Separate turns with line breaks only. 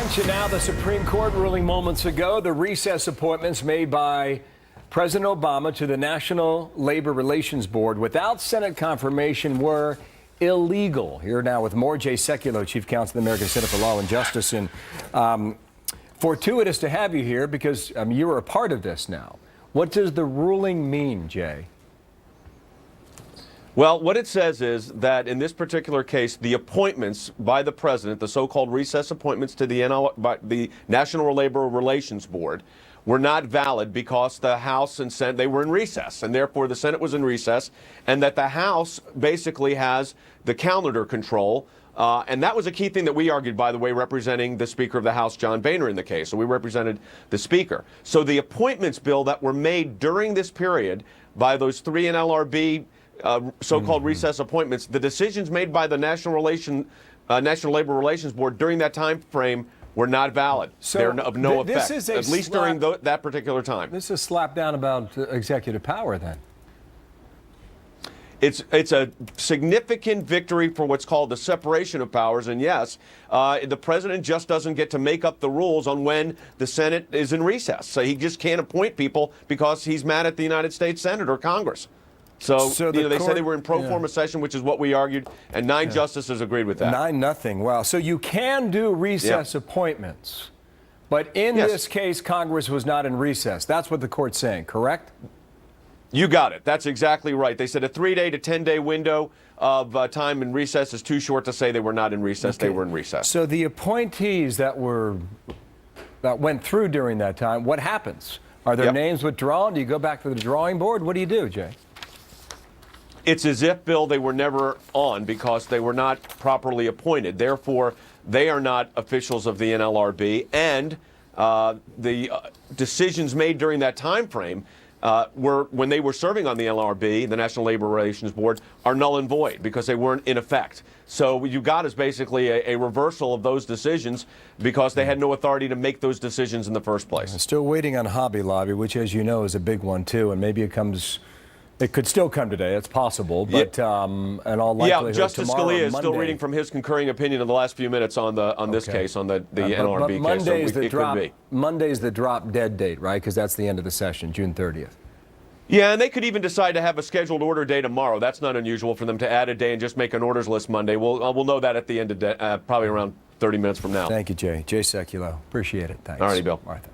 attention now, the Supreme Court ruling moments ago, the recess appointments made by President Obama to the National Labor Relations Board without Senate confirmation were illegal. Here now with more, Jay Sekulow, Chief Counsel of the American Center for Law and Justice. And fortuitous to have you here because you are a part of this now. What does the ruling mean, Jay?
Well, what it says is that in this particular case, the appointments by the president, the so-called recess appointments to the National Labor Relations Board, were not valid because the House and Senate, they were in recess, and therefore the Senate was in recess, and that the House basically has the calendar control. And that was a key thing that we argued, by the way, representing the Speaker of the House, John Boehner, in the case. So we represented the Speaker. So the appointments bill that were made during this period by those three NLRB so-called recess appointments, the decisions made by the National Labor Relations Board during that time frame were not valid. So they're of no effect, at least during that particular time.
This is a slap down about executive power, then.
It's a significant victory for what's called the separation of powers. And yes, the president just doesn't get to make up the rules on when the Senate is in recess. So he just can't appoint people because he's mad at the United States Senate or Congress. So they said they were in pro forma session, which is what we argued, and 9 justices agreed with that.
9-0. Wow. So you can do recess appointments, but in this case, Congress was not in recess. That's what the court's saying, correct?
You got it. That's exactly right. They said a 3-day to 10-day window of time in recess is too short to say they were not in recess. Okay. They were in recess.
So the appointees that went through during that time, what happens? Are their names withdrawn? Do you go back to the drawing board? What do you do, Jay?
It's as if, Bill, they were never on because they were not properly appointed. Therefore, they are not officials of the NLRB, and the decisions made during that time frame were, when they were serving on the NLRB, the National Labor Relations Board, are null and void because they weren't in effect. So what you got is basically a reversal of those decisions because they had no authority to make those decisions in the first place.
I'm still waiting on Hobby Lobby, which, as you know, is a big one, too, and maybe it could still come today. It's possible, but in all likelihood,
Justice Scalia is still reading from his concurring opinion in the last few minutes on this case, on the NLRB case. So
Monday's the drop dead date, right? Because that's the end of the session, June 30th.
Yeah, and they could even decide to have a scheduled order day tomorrow. That's not unusual for them to add a day and just make an orders list Monday. We'll know that at the end of probably around 30 minutes from now.
Thank you, Jay. Jay Sekulow. Appreciate it. Thanks.
All righty, Bill.
Martha.